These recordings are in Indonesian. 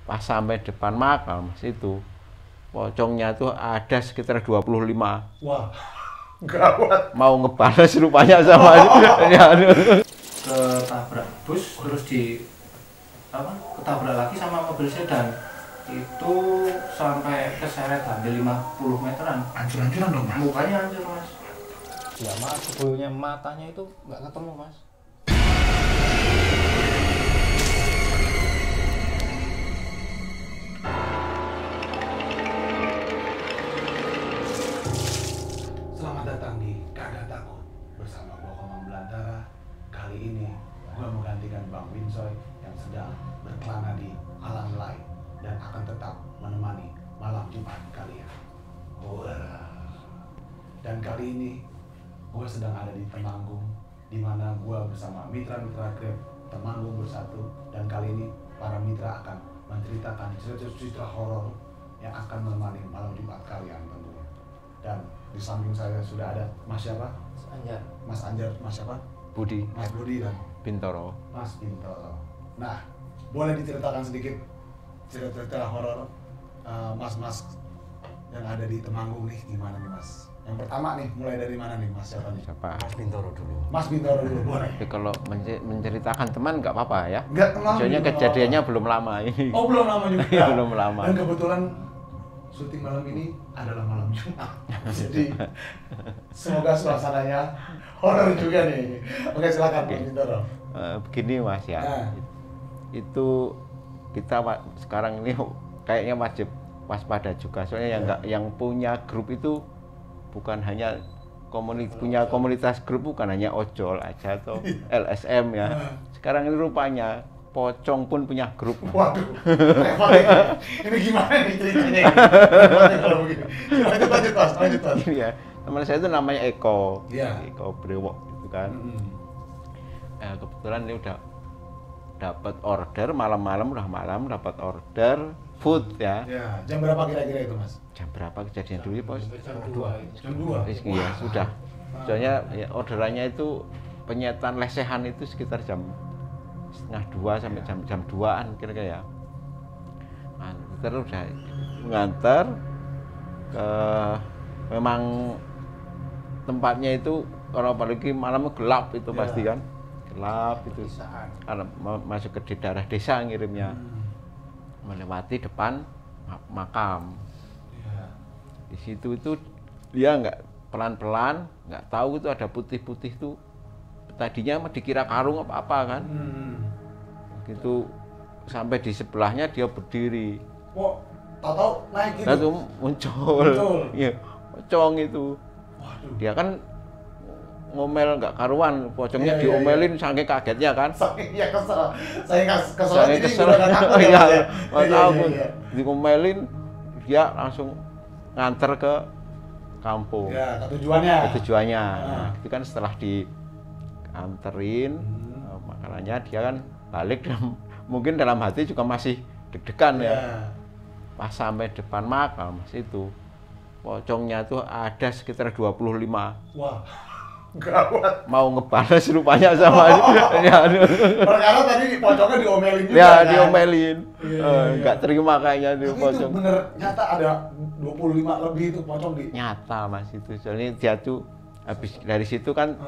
Pas sampai depan makam Mas itu pocongnya tuh ada sekitar 25. Wah, gawat. Mau ngebales rupanya sama ya. Ketabrak bus terus ketabrak lagi sama mobil sedan. Itu sampai keseret hampir 50 meteran. Hancur-hancuran dong, Mas. Mukanya hancur, Mas. Ya, Mas, sebelumnya matanya itu nggak ketemu, Mas. Selamat datang di Kagak Takut bersama gua Komang Belantara. Kali ini gua menggantikan Bang Winsoy yang sedang berkelana di alam lain dan akan tetap menemani malam Jumat kalian. Wah. Dan kali ini gua sedang ada di Temanggung, di mana gua bersama mitra-mitra Grab Temanggung Bersatu, dan kali ini para mitra akan menceritakan cerita-cerita horor yang akan menemani malam Jumat kalian tentunya. Dan di samping saya sudah ada Mas siapa? Anjar. Mas Anjar, Mas siapa? Budi Mas Budi dan Bintoro. Mas Bintoro. Nah, boleh diceritakan sedikit cerita-cerita horor mas-mas yang ada di Temanggung nih, gimana nih Mas? Yang pertama nih, mulai dari mana nih Mas? Siapa nih? Siapa? Mas Bintoro dulu. Mas Bintoro dulu, boleh. Tapi kalau menceritakan teman nggak apa-apa ya. Enggak kenal. Soalnya kejadiannya belum lama ini. Oh, belum lama juga. Iya, belum lama. Dan kebetulan syuting malam ini adalah malam Jumat. Jadi semoga suasananya horor juga nih. Oke, silakan Mas Bintoro. Begini Mas ya. Nah. Itu kita sekarang ini kayaknya wajib waspada juga. Soalnya yang punya grup itu bukan hanya punya komunitas grup, bukan hanya ojol aja atau LSM ya. Sekarang ini rupanya pocong pun punya grup. Waduh, repot ya. Ini gimana nih ceritanya? Repot ya kalau begini. Lanjut Mas. Ya, teman saya itu namanya Eko. Iya. Eko Brewok gitu kan. Kebetulan dia udah dapat order malam dapat order food ya. Ya, jam berapa kira-kira itu Mas? Jam berapa kejadian dulu Bos? Jam 2. Jam 2? Iya, sudah. Soalnya ya, orderannya itu penyetan lesehan itu sekitar jam setengah 2 sampai jam 2-an kira-kira ya. Terus udah nganter ke, memang tempatnya itu kalau apalagi malam gelap itu Ya. pasti kan. Gelap itu. Pedesaan. Karena masuk ke daerah desa ngirimnya. Melewati depan makam. Ya. Di situ itu dia nggak pelan-pelan, nggak tahu itu ada putih-putih tuh. Tadinya dikira karung apa-apa kan. Gitu sampai di sebelahnya dia berdiri. Kok tahu-tahu naik gitu? Lalu muncul. Iya, pocong itu. Waduh. Dia kan ngomel nggak karuan, pocongnya Iya, diomelin saking kagetnya kan. Iya kesel. Saya kesel. Saking Ini kesel. udah takut ya, Iya, Mas, ya? nggak Iya, tahu. iya. Diomelin, dia langsung nganter ke kampung. Ya, tujuannya. Tujuannya. Nah, itu kan setelah dianterin, makanya dia kan balik mungkin dalam hati juga masih deg-degan ya. Pas sampai depan makam Mas itu pocongnya tuh ada sekitar 25. Wah, gawat. Mau ngebales rupanya sama ya. Perkara tadi pocongnya diomelin juga Ya, kan? diomelin. Iya. Nggak terima kayaknya Tapi tuh itu pocong. bener nyata ada 25 lebih itu pocong di. Nyata Mas itu. Soalnya dia tuh habis dari situ kan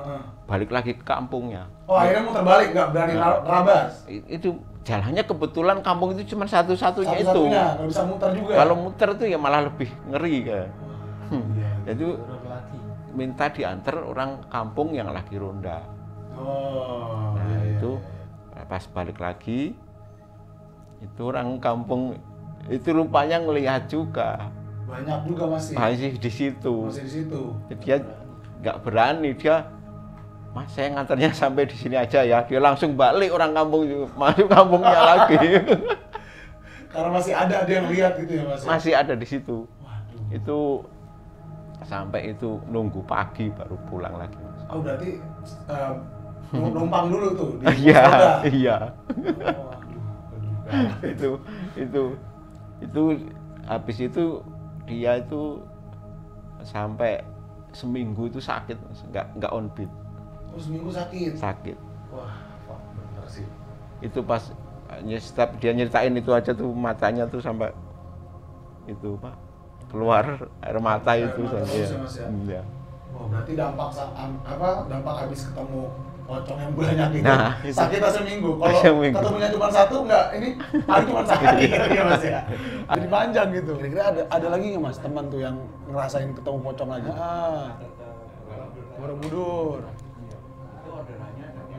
balik lagi ke kampungnya. Oh, akhirnya muter balik, nggak berani rabas. Itu jalannya kebetulan kampung itu cuma satu-satunya itu. Satu-satunya, nggak bisa muter juga. Kalau muter tuh ya malah lebih ngeri kan. Iya. Jadi Turun lagi. minta diantar orang kampung yang lagi ronda. Oh, Nah iya, itu pas balik lagi itu orang kampung itu rupanya ngelihat juga banyak juga masih. masih di situ. Masih di situ. Jadi dia nggak berani, dia Mas saya nganternya sampai di sini aja ya. Dia langsung balik orang kampung itu, masuk kampungnya lagi. Karena masih ada yang lihat gitu ya Mas. Masih ada di situ. Waduh. Itu sampai itu nunggu pagi baru pulang lagi Mas. Oh, berarti numpang dulu tuh di Iya, Polda. iya. Oh, aduh. Itu habis itu dia itu sampai seminggu itu sakit Mas, nggak on beat. Oh, seminggu sakit. Sakit. Wah, bener sih. Itu pas setiap dia nyeritain itu aja tuh matanya tuh sampai itu Pak keluar air mata itu mata saja. terus ya, Mas, ya? Iya. Oh, berarti dampak habis ketemu pocong yang banyak itu, Nah, itu. sakitnya seminggu. Kalau Seminggu. ketemunya cuma satu, enggak, ini paling cuma sehari gitu ya Mas ya. Jadi panjang gitu. Kira-kira ada lagi nggak Mas teman tuh yang ngerasain ketemu pocong lagi? Borobudur. Itu orderannya yang lagi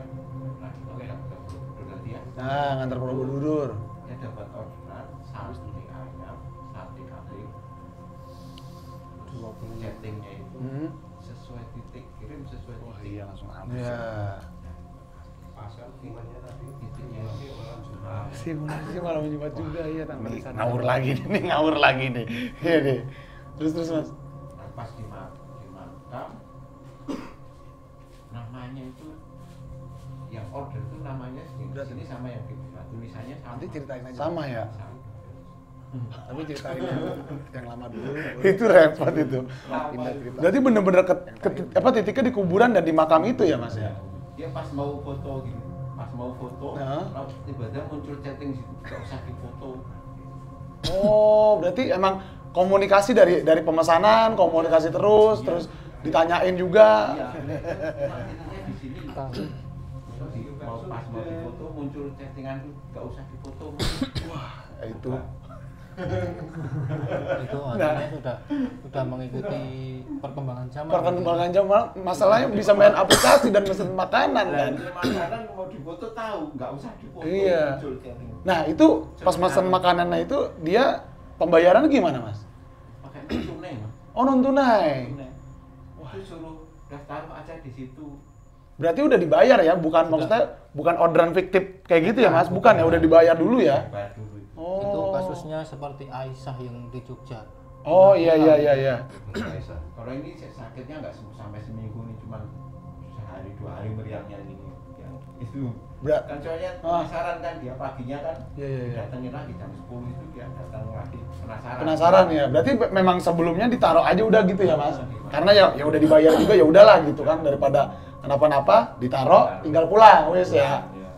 oke Borobudur ya. Nah, ngantar Borobudur. Dia dapat orderan sate ayam, sate kambing. 20 settingnya itu sesuai titik kirim sesuai titik. Iya langsung habis. Iya. Pasal timanya tadi titiknya Simulasi malam Jumat juga ya tanggal sana. Ngawur lagi nih. Iya deh. Terus Mas. Pas di makam namanya itu yang order itu namanya sini sama yang di tulisannya sama. Nanti ceritain aja. Sama ya. Sama. Tapi ceritain yang lama dulu. Itu repot itu. Pindah cerita. Berarti bener-bener titiknya di kuburan dan di makam itu ya Mas ya? Dia pas mau foto gitu, lalu tiba-tiba muncul chatting situ, gak usah difoto. Oh, berarti emang komunikasi dari pemesanan, komunikasi terus ditanyain juga. Iya. Intinya di sini pas mau difoto muncul chattingan tuh gak usah difoto. Wah, itu. Itu artinya sudah mengikuti perkembangan zaman. Perkembangan zaman, masalahnya bisa main aplikasi dan mesen makanan kan. Makanan mau difoto tahu, nggak usah difoto. Iya. Muncul chatting. Nah itu pas mesen makanannya itu dia pembayaran gimana Mas? Pakai tunai Mas. Oh non tunai. Tunai. Wah, itu suruh daftar aja di situ. Berarti udah dibayar ya, maksudnya bukan orderan fiktif kayak gitu ya Mas? Bukan ya, udah dibayar dulu ya? Bayar dulu. Oh. Itu kasusnya seperti Aisyah yang di Jogja. Oh iya. Kalau ini sakitnya nggak sampai seminggu nih, cuma sehari 2 hari meriangnya ini. Yang itu. Kan soalnya penasaran kan dia paginya kan. Iya. Datangin lagi jam 10 itu dia datang lagi Penasaran ya. Berarti memang sebelumnya ditaruh aja udah gitu ya Mas? Karena ya udah dibayar juga ya udahlah gitu kan, daripada kenapa-napa ditaruh tinggal pulang wes ya. Iya.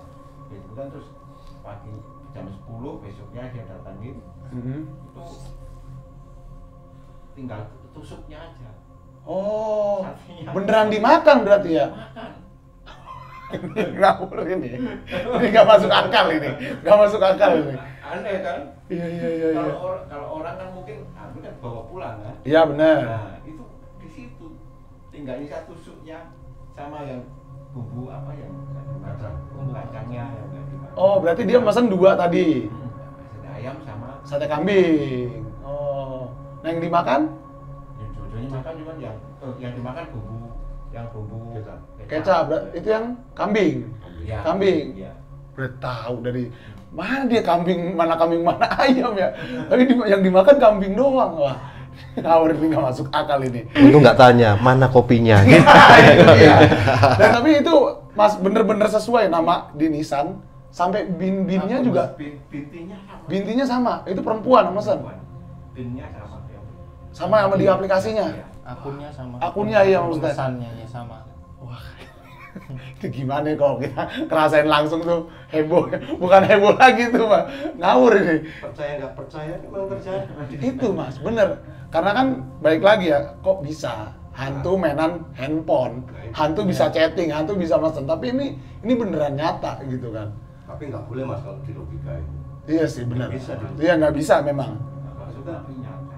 Itu kan terus pagi jam 10 besoknya dia datangin. Itu tinggal tusuknya aja. Oh, Sapinya. beneran dimakan berarti ya? Makan. Ngawur ini nggak masuk akal ini. Aneh kan? Iya. Kalau orang kan mungkin kan bawa pulang kan? Iya benar. Nah, itu di situ tinggal isi tusuknya sama yang bumbu apa yang bumbu kacangnya yang nggak dimakan. Oh, berarti dia pesan 2 tadi. Sate ayam sama Sate kambing. Oh, nah yang dimakan? yang dua-duanya makan cuman yang dimakan bumbu Kecap. Itu yang kambing. Ya, Kambing. ya. Udah tahu dari mana dia mana kambing mana ayam ya. Tapi yang dimakan kambing doang. Wah, ngawur ini nggak masuk akal ini. Untung nggak tanya mana kopinya. Iya. Dan tapi itu Mas bener-bener sesuai nama di Nissan sampai binnya juga. Bintinya sama. Itu perempuan mesen. Binnya sama. Sama di aplikasinya. Iya. Akunnya sama. Akunnya iya, maksudnya. Pesannya ya sama. Wah, itu gimana kalau kita ngerasain langsung tuh heboh, bukan heboh lagi tuh Mas, ngawur ini. Percaya nggak percaya memang terjadi. Itu Mas, bener. Karena kan balik lagi ya, kok bisa hantu mainan handphone, hantu bisa chatting, hantu bisa mesen, tapi ini beneran nyata gitu kan. Tapi nggak boleh Mas kalau di logika itu. Iya sih bener. Nggak bisa, Iya nggak bisa memang, Maksudnya nyata.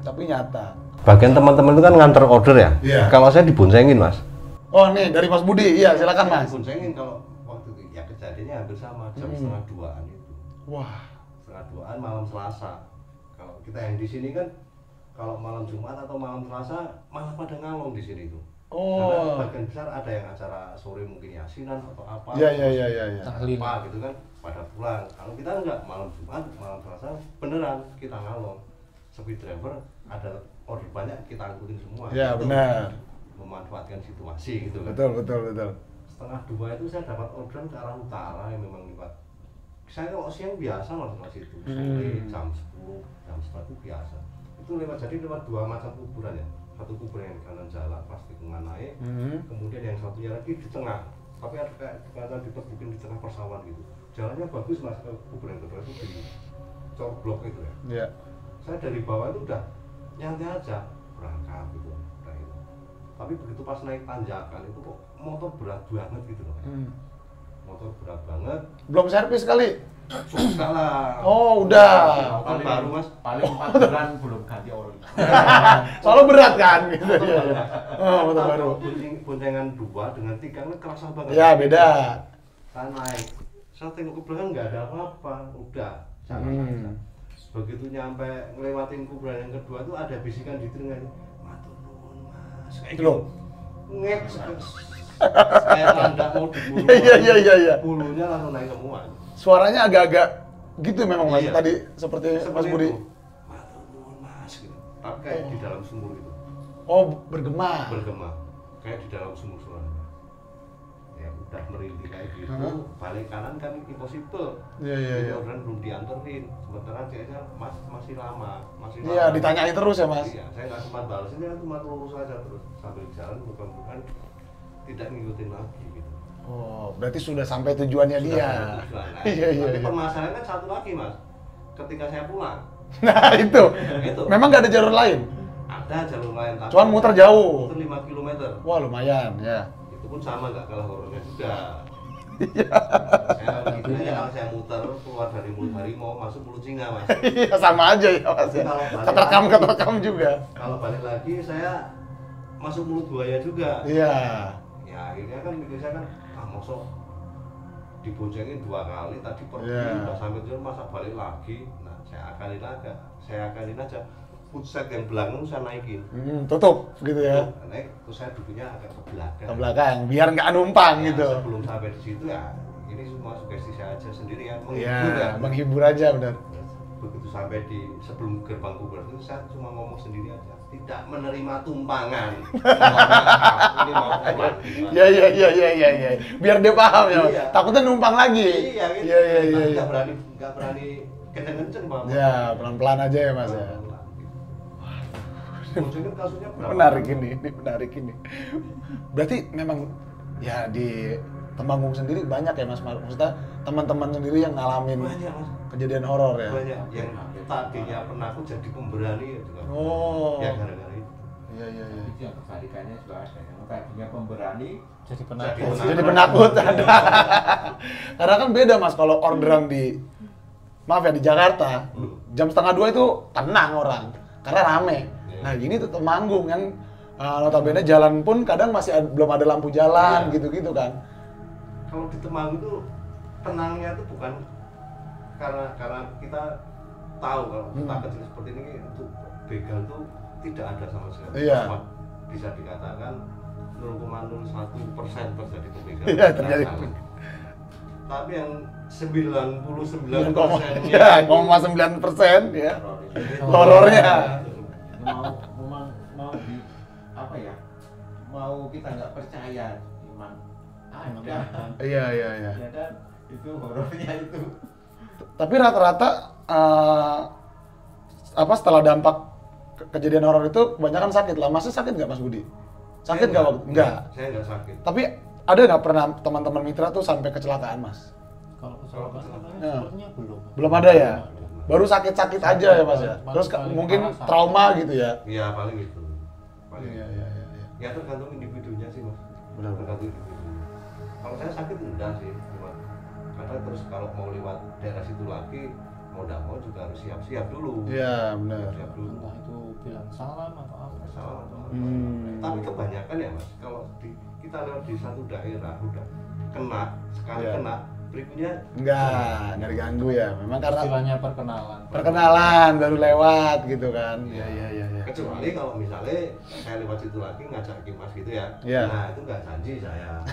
tapi nyata. Bagian teman-teman itu kan nganter order ya. Iya. Kalau saya diboncengin Mas. Oh nih dari Mas Budi, iya silakan Mas. Diboncengin kalau waktu itu ya kejadiannya hampir sama jam 1:30-an itu. Wah, 1:30-an malam Selasa. Kalau kita yang di sini kan kalau malam Jumat atau malam Selasa malah pada ngalong di sini tuh. oh, Karena bagian besar ada yang acara sore mungkin yasinan atau apa. iya. Tahlil. Apa gitu kan pada pulang. Kalau kita enggak malam Jumat, malam Selasa beneran kita ngalong. Sepi driver ada order banyak kita angkutin semua. Iya Itu benar. memanfaatkan situasi gitu kan. Betul. 1:30 itu saya dapat orderan ke arah utara yang memang lewat. Saya kalau siang biasa langsung ke situ. Sore jam 10, jam 11 itu biasa. Itu jadi lewat 2 macam kuburan ya. Satu kuburan yang di kanan jalan pasti tikungan naik. Kemudian yang satunya lagi di tengah. Tapi ada kayak ditebukin di tengah persawahan gitu. jalannya bagus mas, ke kuburan kedua itu di Corblok itu ya. Iya. Saya dari bawah itu udah nyantai aja berangkat gitu, udah itu. Tapi begitu pas naik tanjakan itu kok motor berat banget gitu loh. Motor berat banget. Belum servis kali. Sudah lah. Oh, udah. Motor baru mas. Paling 4 bulan belum ganti oli. Soalnya berat kan gitu ya. Oh, motor baru. Boncengan 2 dengan 3 kan kerasa banget. Ya, beda. Saya naik, saya tengok ke belakang nggak ada apa-apa, udah jalan aja. Begitu nyampe ngelewatin kuburan yang kedua tuh ada bisikan di telinga, matur nuwun mas, kayak Loh. ngek, saya landak mau diburu, Iya. bulunya langsung naik semua. Suaranya agak-agak gitu memang mas, Iya. tadi seperti Mas Budi. itu. Matur nuwun mas, gitu. Tapi kayak di dalam sumur itu, Oh, bergema. kayak di dalam sumur suaranya. Ya udah merintih kayak gitu, balik kanan kan impossible. Iya. Orang belum dianterin, sementara ceweknya masih lama. Iya, ditanyain terus ya mas. Iya, saya nggak sempat balas, ini kan cuma lurus aja terus sambil jalan bukan tidak ngikutin lagi gitu. Oh, berarti sudah sampai tujuannya Sudah dia. sampai tujuan. Nah, Iya. Tapi permasalahannya kan satu lagi mas, ketika saya pulang, Nah itu, memang nggak ada jalur lain. ada jalur lain. Tapi Cuman muter jauh. Muter 5 km. Wah lumayan ya. Itu pun sama nggak kalah horornya juga. Iya. Saya mikirnya kalau saya muter keluar dari mulut harimau masuk mulut singa mas. Iya sama aja ya mas ya. Keterekam juga. Kalau balik lagi saya masuk mulut buaya juga. Iya. Ya akhirnya kan mikir saya kan, mosok diboncengin 2 kali tadi pergi udah sampai tujuan masa balik lagi. Nah saya akalin aja. Footset yang belakang saya naikin. Tutup gitu ya. Naik terus saya duduknya agak ke belakang. Ke belakang, biar nggak numpang Ya, gitu. Sebelum sampai di situ ya, ini semua sugesti saya aja sendiri ya, menghibur Iya, ya. menghibur aja benar. Begitu sampai di sebelum gerbang kuburan itu saya cuma ngomong sendiri aja, tidak menerima tumpangan. Ini mau pulang. Iya. Biar dia paham ya. Iya. Takutnya numpang lagi. Iya, gitu. Iya. Nggak berani kenceng-kenceng Pak. Ya, pelan-pelan aja ya mas ya. Boncengin kasusnya berapa? Menarik ini. Berarti memang ya di Temanggung sendiri banyak ya mas, maksudnya teman-teman sendiri yang ngalamin Banyak mas. kejadian horor ya. Banyak yang tadinya penakut jadi pemberani ya juga. Oh. Ya gara-gara itu. Iya. Itu yang kebalikannya juga ada. Yang tadinya pemberani Jadi penakut. Jadi penakut ada. Karena kan beda mas kalau orderan di di Jakarta jam 1:30 itu tenang orang karena rame. Nah gini tuh Temanggung yang notabene jalan pun kadang masih belum ada lampu jalan gitu-gitu kan. Kalau di Temanggung itu tenangnya itu bukan karena kita tahu kalau kota kecil seperti ini untuk begal tuh tidak ada sama sekali. Iya. Cuma bisa dikatakan 0,01% terjadi pembegalan. Iya, terjadi. Tapi yang 99% 9,9% ya horornya. mau di apa ya, mau kita nggak percaya memang ada. Iya. Ya kan itu horornya itu. Tapi rata-rata setelah dampak kejadian horor itu kebanyakan sakit lah. Masih sakit nggak Mas Budi? Sakit nggak waktu? Nggak. Saya nggak sakit. Tapi ada nggak pernah teman-teman mitra tuh sampai kecelakaan Mas? Kalau kecelakaan Ya. sepertinya belum. Belum ada ya? Baru sakit-sakit aja ya Mas ya? Terus mungkin trauma gitu ya? Iya paling itu. Paling. Iya. Ya tergantung individunya sih mas. Benar. Tergantung individunya. Kalau saya sakit enggak sih, cuma karena terus kalau mau lewat daerah situ lagi mau tidak mau juga harus siap-siap dulu. Iya benar. Siap dulu. Entah itu bilang salam atau apa. Salah atau apa. Hmm. Tapi kebanyakan ya mas, kalau kita lewat di satu daerah udah kena sekali Iya. kena berikutnya Enggak diganggu ya. Memang karena Istilahnya perkenalan. perkenalan baru lewat gitu kan. Iya. kecuali kalau misalnya saya lewat situ lagi ngajakin mas gitu ya. Iya. Nah itu nggak janji saya.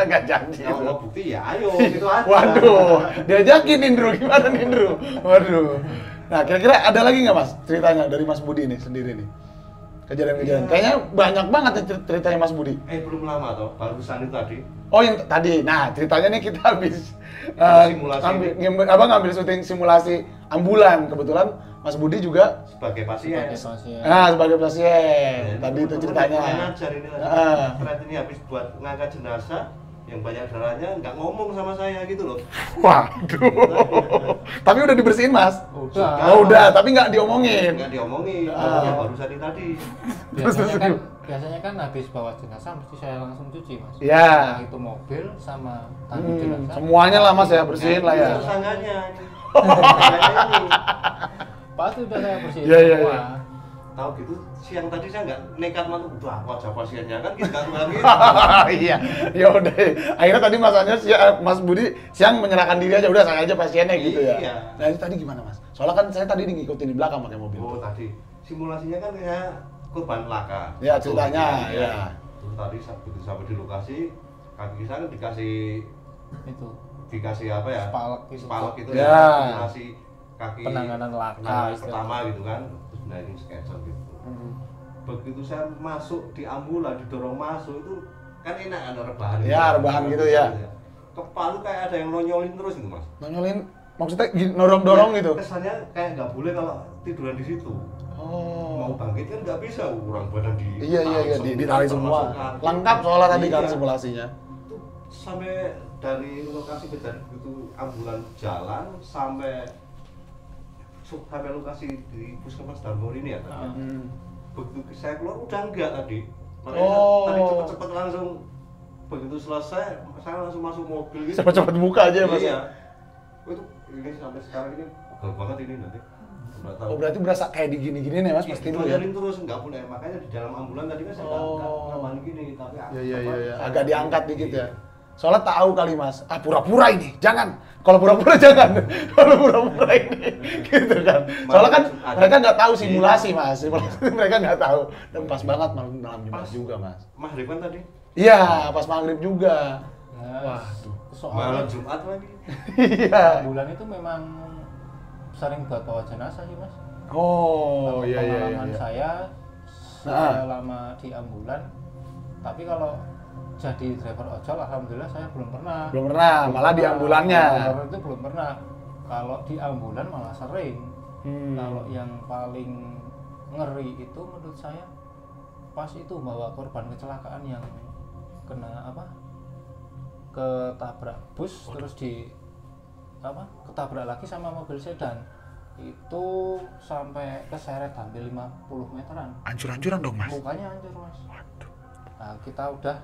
Nggak janji. Kalau mau bukti ya ayo gitu aja. Waduh, diajakin Indro, gimana nih Indro? Waduh. Nah, kira-kira ada lagi nggak Mas ceritanya dari Mas Budi nih sendiri nih? Kejadian-kejadian. Iya. Kayaknya banyak banget nih ceritanya Mas Budi. Belum lama toh, barusan itu tadi. Oh, yang tadi. Nah, ceritanya nih kita habis Simulasi. ngambil syuting simulasi ambulan. Kebetulan Mas Budi juga Sebagai pasien. sebagai pasien. Ya, Tadi itu teman-teman ceritanya. yang ngajar ini Ah. ternyata ini habis buat ngangkat jenazah yang banyak darahnya nggak ngomong sama saya gitu loh. Waduh. Tapi udah dibersihin mas? Udah. Oh udah, tapi nggak diomongin. Nggak diomongin, Ah. yang barusan ini tadi. Biasanya kan habis bawa jenazah mesti saya langsung cuci mas. Ya. Nah, itu mobil sama tangki jenazah. Semuanya lah mas ya, bersihin lah ya. Itu tersangkanya. Tersangkanya ini. Pasti udah saya bersihin Iya, iya, semua. iya. Tahu gitu, siang tadi saya nggak nekat mantu, udah aku aja pasiennya kan kita nggak gitu. Iya, ya udah. Akhirnya tadi Mas Budi siang menyerahkan diri aja, udah saya aja pasiennya gitu ya. Iya. Nah itu tadi gimana mas? Soalnya kan saya tadi ngikutin di belakang pakai mobil. Oh tadi simulasinya kan kayak korban laka. Ya, ceritanya, ya. Terus tadi begitu sampai di lokasi, kaki saya kan dikasih apa ya? Spalek itu Ya. ya. Simulasi kaki Penanganan laka, penanganan istilahnya. pertama gitu kan. Terus benerin sketcher gitu. Begitu saya masuk di ambulan, didorong masuk itu kan enak ada rebahan. Ya, rebahan gitu ya. Kepala kayak ada yang nonyolin terus gitu mas. Nonyolin, maksudnya dorong-dorong gitu? Kesannya kayak nggak boleh kalau tiduran di situ. Mau Oh. bangkit kan nggak bisa, kurang badan di Iya, ditali semua. termasuk kaki. Lengkap soalnya tadi kan Iya. simulasinya. Itu sampai dari lokasi kejadian itu ambulan jalan sampai lokasi di Puskesmas Darmor ini ya tadi. Begitu saya keluar udah enggak tadi. Makanya Oh. tadi cepet-cepet langsung begitu selesai saya langsung masuk mobil gitu. Cepet-cepet buka aja ya mas. Iya. Itu ini sampai sekarang ini pegel banget ini nanti. Nggak tahu. Oh berarti berasa kayak di gini-gini nih mas, Iya, pas tidur ya? ditonjolin terus nggak boleh, makanya di dalam ambulan tadi kan saya nggak ngapain gini, tapi Iya. Agak diangkat dikit ya. Soalnya tahu kali mas, pura-pura ini, jangan. Kalau pura-pura jangan. Kalau pura-pura ini, gitu kan. Soalnya kan mereka nggak tahu simulasi mas, simulasi mereka nggak tahu. Dan pas banget malam Jumat juga mas. Maghrib kan tadi, Iya, pas maghrib juga. Wah, malam soalnya Jumat lagi. Iya. bulan itu memang sering buat bawa jenazah sih mas. Oh, Kalau iya. pengalaman saya lama di ambulan, tapi kalau jadi driver ojol alhamdulillah saya belum pernah. Belum pernah, malah di ambulannya. Driver itu belum pernah. Kalau di ambulan malah sering. Kalau yang paling ngeri itu menurut saya pas itu bawa korban kecelakaan yang kena apa? Ketabrak bus terus ketabrak lagi sama mobil sedan. Itu sampai keseret hampir 50 meteran. Hancur-hancuran dong mas. Mukanya hancur mas. Nah, kita udah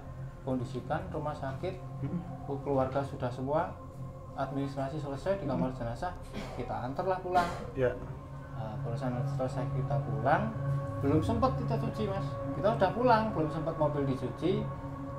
kondisikan rumah sakit, keluarga sudah semua, administrasi selesai di kamar jenazah, kita antarlah pulang. Iya. Nah, barusan selesai kita pulang, belum sempat kita cuci mas, kita udah pulang, belum sempat mobil dicuci,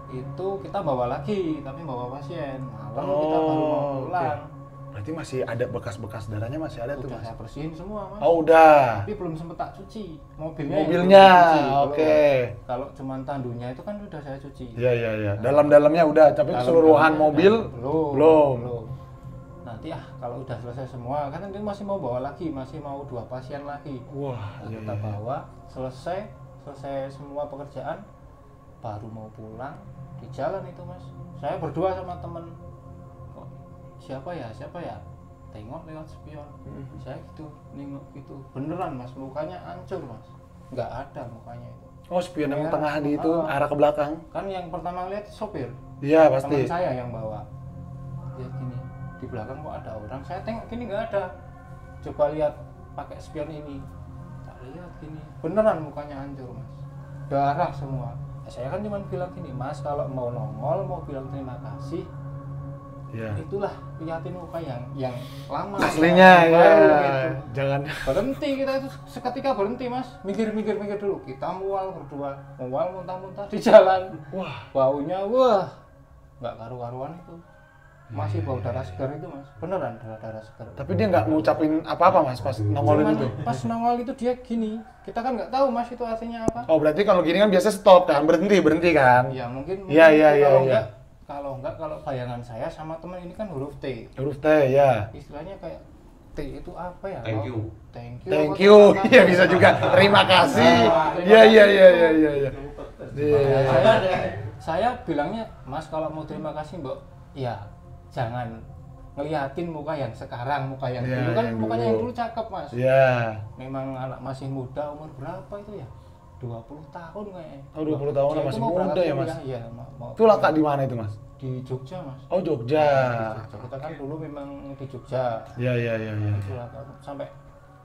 itu kita bawa lagi, tapi bawa pasien, malam kita baru mau pulang. Berarti masih ada bekas-bekas darahnya masih ada tuh Udah mas. saya bersihin semua mas. Oh udah. Tapi belum sempat tak cuci mobilnya. yang Mobilnya, belum dicuci. oke. Kalau cuman tandunya itu kan udah saya cuci. Iya. Dalam-dalamnya udah, tapi Dalam keseluruhan dalamnya mobil belum. Nanti kalau udah selesai semua, kan nanti masih mau bawa lagi, masih mau 2 pasien lagi. Wah, Nah, kita bawa, selesai semua pekerjaan, baru mau pulang di jalan itu mas. Saya berdua sama temen. Siapa ya tengok lewat spion. Saya gitu nengok gitu beneran mas, mukanya hancur mas, nggak ada mukanya itu. Oh spion yang Merah. tengah di itu arah ke belakang. Kan yang pertama lihat sopir, Iya teman pasti. saya yang bawa. Lihat gini di belakang kok ada orang, saya tengok gini nggak ada, coba lihat pakai spion ini, tak lihat gini beneran mukanya hancur mas, darah semua. Saya kan cuma bilang gini, mas kalau mau nongol mau bilang terima kasih, Iya. itulah lihatin muka yang lama Aslinya yang ya. baru gitu. Jangan. Berhenti kita itu seketika berhenti mas, mikir dulu, kita mual berdua, mual muntah-muntah di jalan, Wah. baunya nggak karu-karuan itu, masih bau darah segar itu mas, beneran darah segar. Tapi dia nggak ngucapin apa-apa mas pas nongolin Cuman itu. pas nongol itu dia gini, kita kan nggak tahu mas itu artinya apa. Oh berarti kalau gini kan biasa stop kan, berhenti kan. Ya mungkin Iya, kalau bayangan saya sama teman ini kan huruf T, Huruf T ya. istilahnya kayak T itu apa ya? Thank you. Thank you. Thank apa you. terima Iya kasih. bisa juga. Terima kasih. Terima Iya. kasih. Iya. Saya bilangnya, mas kalau mau terima kasih mbak, ya jangan ngeliatin muka yang sekarang, muka yang Iya, dulu kan yang mukanya dulu. yang dulu cakep mas. Iya. Memang anak masih muda, umur berapa itu ya? 20 tahun kayaknya. Oh, 20 tahun Dia itu masih mau muda berangkat ya, Mas? kuliah, iya, mau Itu laka di mana itu, Mas? di Jogja, Mas. Oh, Jogja. Di Jogja. Kita kan dulu memang di Jogja. Iya, iya, iya, iya. Itu laka. Sampai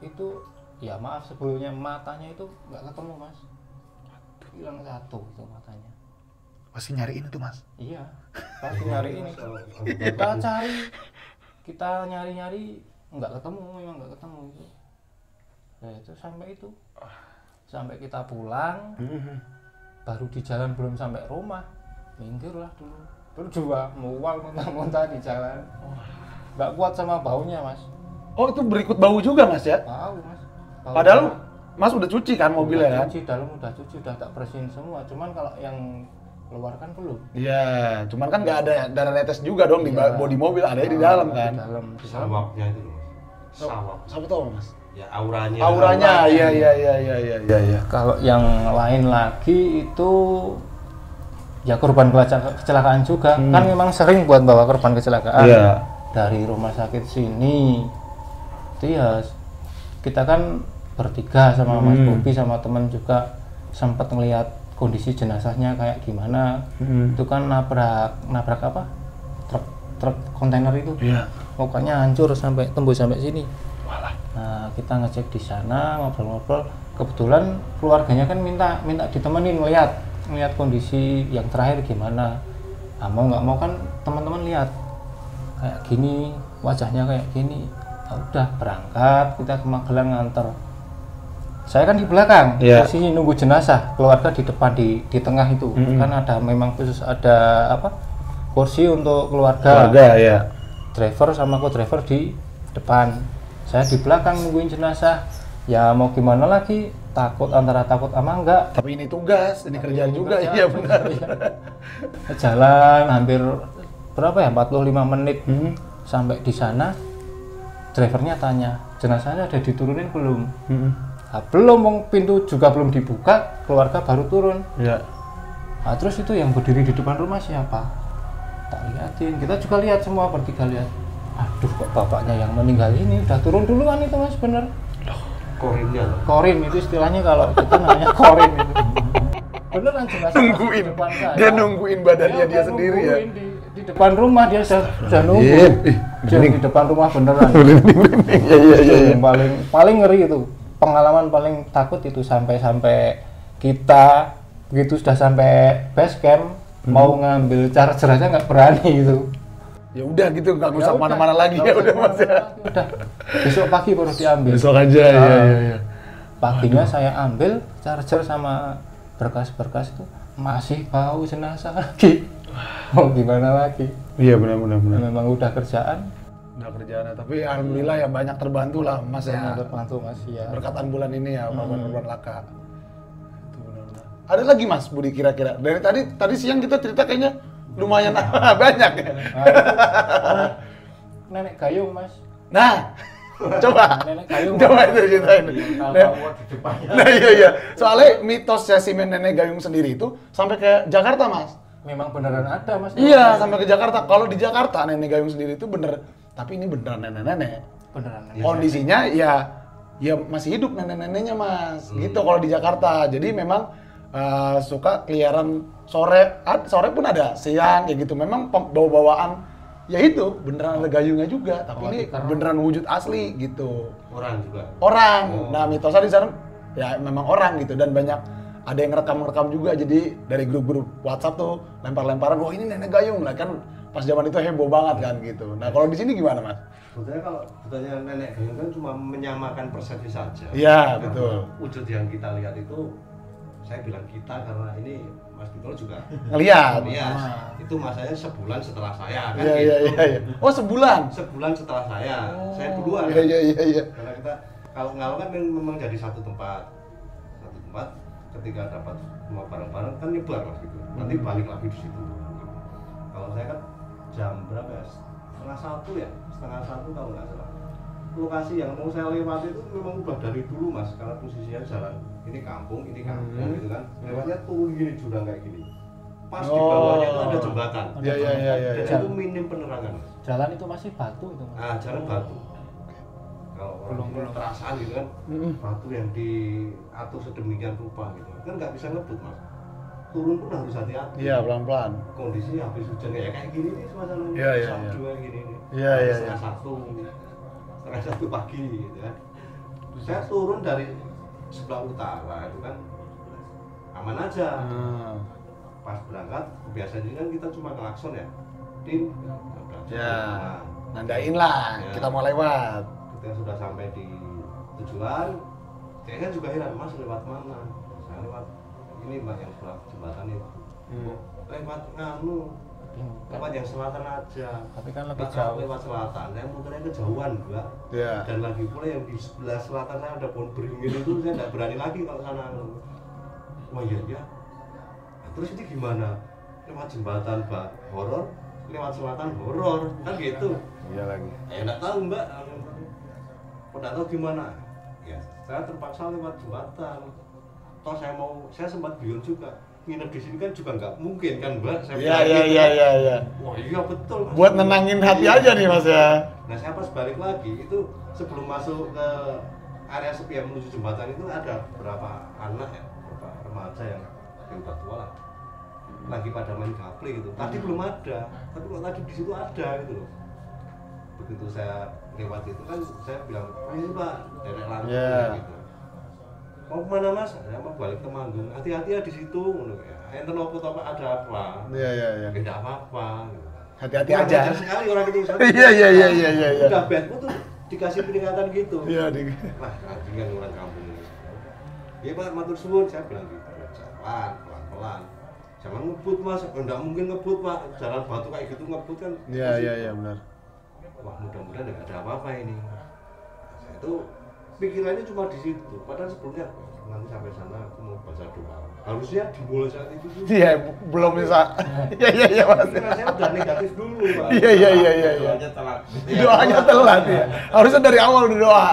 itu ya maaf sebelumnya matanya itu nggak ketemu, Mas. Hilang satu itu matanya. Pasti nyariin itu, Mas. Iya, pasti nyari ini. Kita nyari nggak ketemu, memang nggak ketemu itu. Nah itu sampai kita pulang, baru di jalan belum sampai rumah, minggir lah dulu. Berdua mual muntah-muntah di jalan, nggak kuat sama baunya, Mas. Oh, itu berikut bau juga, Mas ya? Bau, Mas. Bau Padahal Mas udah cuci kan mobilnya kan? Cuci, dalam udah cuci, udah tak bersihin semua. Cuman kalau yang keluar kan belum. Iya, cuman kan nggak ada darah netes juga dong di Iya. bodi mobil, ada di dalam kan? Di dalam. Sawapnya itu loh, sawap. Siapa tahu, Mas? Ya auranya. Auranya, iya. Kalau yang lain lagi itu ya korban kecelakaan juga. Kan memang sering buat bawa korban kecelakaan. Iya. Dari rumah sakit sini itu ya kita kan bertiga sama Mas Bobi sama teman juga sempat ngelihat kondisi jenazahnya kayak gimana. Itu kan nabrak apa? Truk kontainer itu. Iya. Mukanya hancur sampai tembus sampai sini. Walah. Nah, kita ngecek di sana, ngobrol-ngobrol. Kebetulan keluarganya kan minta ditemenin ngelihat kondisi yang terakhir gimana. Nah, mau nggak mau kan teman-teman lihat kayak gini, wajahnya kayak gini. Ya udah berangkat, kita ke Magelang nganter. Saya kan di belakang, posisi nunggu jenazah. Keluarga di depan di tengah itu. Kan ada memang khusus ada apa? Kursi untuk keluarga. Ya. Driver sama co-driver di depan. Saya di belakang nungguin jenazah. Ya mau gimana lagi? Antara takut sama enggak. Tapi ini tugas, ini kerjaan juga. Iya benar. Jalan hampir berapa ya? 45 menit. Sampai di sana drivernya tanya, jenazahnya ada diturunin belum? Nah, belum, pintu juga belum dibuka, keluarga baru turun. Iya. Nah, terus itu yang berdiri di depan rumah siapa? Tak liatin, kita juga lihat semua bertiga lihat. Aduh, kok bapaknya yang meninggal ini udah turun duluan itu, Mas, bener. Korinnya loh. Korin itu istilahnya, kalau kita namanya korin itu. Beneran jenazah Nungguin. di depan saya. Dia nungguin badannya dia sendiri ya. Di depan rumah dia sudah nunggu. Dia di depan rumah beneran. Iya. Yang paling ngeri itu. Pengalaman paling takut itu sampai kita begitu sudah sampai base camp mau ngambil charger aja nggak berani gitu. Ya udah gitu, nggak usah kemana-mana lagi ya udah Mas ya. Udah besok pagi baru diambil. Besok aja ya. Paginya saya ambil charger sama berkas-berkas itu masih bau jenazah lagi. Mau gimana lagi? Iya benar. Memang udah kerjaan. Udah kerjaan, tapi alhamdulillah ya banyak terbantu lah Mas ya. Terbantu Mas ya. Berkat ambulan ini ya, korban laka. Itu benar-benar. Ada lagi Mas Budi kira-kira? Dari tadi siang kita cerita kayaknya lumayan banyak ya. Nenek gayung Mas. Nah, coba. Nenek gayung. Coba itu ceritain. Kalau di depannya. Nah iya. Soalnya mitos Yasimin nenek gayung sendiri itu sampai ke Jakarta Mas. Memang beneran ada Mas. Iya, sampai ke Jakarta. Kalau di Jakarta nenek gayung sendiri itu bener, tapi ini beneran nenek-nenek. Beneran. Kondisinya ya masih hidup nenek-neneknya Mas. Gitu kalau di Jakarta. Jadi memang suka keliaran sore pun ada, siang kayak gitu. Memang bawa-bawaan ya itu beneran ada gayungnya juga, tapi ini beneran wujud asli gitu. Orang juga. Orang. Nah, mitosnya di sana ya memang orang gitu, dan banyak ada yang ngerekam juga, jadi dari grup-grup WhatsApp tuh lempar-lemparan, wah ini nenek gayung lah kan, pas zaman itu heboh banget kan gitu. Nah kalau di sini gimana Mas? Sebetulnya kalau ditanya nenek gayung kan cuma menyamakan persepsi saja. Iya, Karena betul. Wujud yang kita lihat itu, saya bilang kita karena ini Mas Bintoro juga Ngeliat. itu masanya sebulan setelah saya kan. Iya. Oh sebulan? Sebulan setelah saya duluan. Iya. Karena kita kalau ngalau kan memang jadi satu tempat, ketika dapat semua barang-barang kan nyebar Mas gitu. Nanti balik lagi di situ. Kalau saya kan jam berapa ya? setengah satu kalau nggak salah. Lokasi yang mau saya lewati itu memang udah dari dulu Mas, karena posisinya jalan ini kampung gitu kan. Lewatnya turun gini jurang kayak gini. Pas di bawahnya itu ada jembatan. Iya. Dan itu minim penerangan Mas. Jalan itu masih batu itu Mas. Jalan batu. kalau orang ini perasaan gitu kan, batu yang diatur sedemikian rupa gitu kan nggak bisa ngebut mas. Turun pun harus hati-hati. Iya, pelan-pelan. Kondisinya habis hujan kayak gini nih suasananya. Iya, iya, Sabtu iya. kayak gini nih. Iya, iya, iya. Setengah satu pagi gitu kan. Saya turun dari sebelah utara itu kan aman aja. Pas berangkat biasanya kan kita cuma klakson ya. Din, udah Ya, nah, nandain lah, Ya. kita mau lewat. ketika sudah sampai di tujuan, saya kan juga heran, mas lewat mana? Saya lewat ini mbak yang sebelah jembatan itu. Lewat nganu, lewat yang selatan aja. Tapi kan lebih Lewat- jauh. Lewat selatan, saya muternya kejauhan mbak. Ya. Dan lagi pula yang di sebelah selatan saya ada pohon beringin itu saya tidak berani lagi kalau sana. Wah iya ya. Nah, terus itu gimana? Lewat jembatan mbak horor, lewat selatan horor, kan gitu. Iya lagi. Enggak tahu mbak. Kok enggak tahu gimana? Ya, saya terpaksa lewat jembatan. Toh saya sempat bingung juga. Nginep di sini kan juga nggak mungkin kan mbak? Saya Iya, bilang iya, gitu iya, kan. iya, iya. Wah iya betul. Mas. Buat nenangin hati Iya. aja nih Mas ya. Nah saya pas balik lagi itu sebelum masuk ke area sepi yang menuju jembatan itu ada beberapa anak ya, beberapa remaja yang udah tua lah, lagi pada main gaple gitu. Tadi belum ada, tapi kok tadi di situ ada gitu loh. Begitu saya lewat itu kan saya bilang, ini pak, derek langsung Yeah. gitu. Mau kemana mas? Saya mau balik ke Manggung. Hati-hati ya di situ. Enten opo toh pak, ada apa? Iya, iya, iya. Tidak apa-apa. Gitu. Hati-hati Kurang aja. ajar sekali orang itu. Iya, iya, iya, iya, iya, iya. Udah bedmu tuh dikasih peringatan gitu. Iya, Wah, anjingan orang kampung ini. Iya pak, matur suwun, saya bilang gitu. Jalan, pelan-pelan. Jangan ngebut mas, enggak mungkin ngebut pak. Jalan batu kayak gitu ngebut kan. Iya, iya, iya, benar. Wah, mudah-mudahan enggak ada apa-apa ini. Saya itu pikirannya cuma di situ. Padahal sebelumnya nanti sampai sana aku mau baca doa. Harusnya dimulai saat itu tuh. Iya, belum bisa. Iya, iya, iya, Mas. Tapi rasanya udah negatif dulu pak. Iya, iya, iya, iya, iya. Doanya telat. Doanya telat ya. Harusnya dari awal udah doa.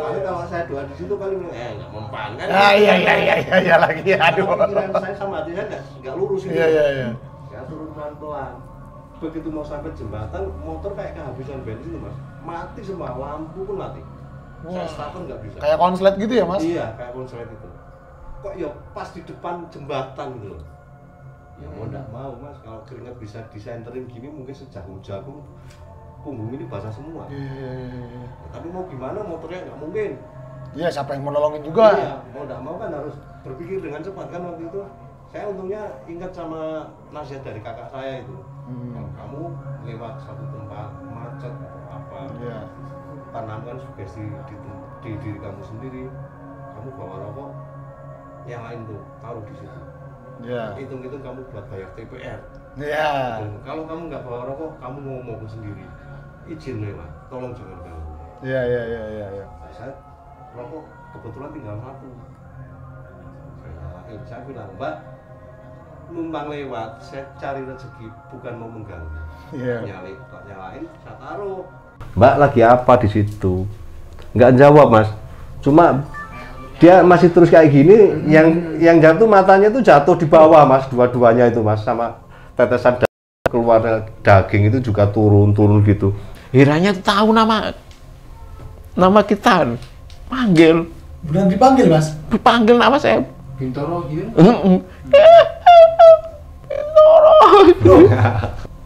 Tapi kalau saya doa di situ kali bilang, nggak mempan kan? Ah, iya, iya, iya, iya, iya lagi. Aduh. Pikiran saya sama hati saya nggak lurus gitu. Iya, iya, iya. Ya turun pelan-pelan. Begitu mau sampai jembatan, motor kayak kehabisan bensin tuh mas. Mati semua, lampu pun mati. Saya starter nggak bisa. Kayak konslet gitu ya, Mas? Iya, kayak konslet itu. Kok ya pas di depan jembatan gitu loh. Ya mau nggak mau mas, kalau keringat bisa disenterin gini mungkin sejagung-jagung punggung ini basah semua. Iya, iya, iya. Tapi mau gimana motornya nggak mungkin. Iya, siapa yang mau nolongin juga? Iya, mau nggak mau kan harus berpikir dengan cepat kan waktu itu. Saya untungnya ingat sama nasihat dari kakak saya itu. Kalau kamu lewat satu tempat macet atau apa, Iya. tanamkan sugesti di diri kamu sendiri. Kamu bawa rokok, yang lain tuh taruh di situ. Iya. Hitung-hitung kamu buat bayar TPR. Iya. Dan kalau kamu nggak bawa rokok, kamu ngomong sendiri. Izin lewat, tolong jangan ganggu. Iya, iya, iya, iya, iya. Saya rokok kebetulan tinggal satu. Saya bilang, Mbak, numpang lewat, saya cari rezeki, bukan mau mengganggu. Iya. Nyalain, saya taruh. Mbak lagi apa di situ? Nggak jawab mas, cuma dia masih terus kayak gini. Yang jatuh matanya tuh jatuh di bawah mas, dua-duanya itu mas, sama tetesan keluar daging itu juga turun gitu. Hiranya tuh tahu nama kita, panggil, Benar dipanggil, Mas? dipanggil nama saya. Bintoro gitu.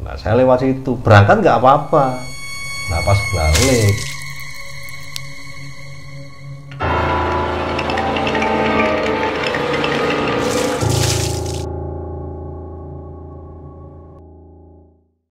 Nah saya lewat situ, berangkat nggak apa-apa. Nah pas balik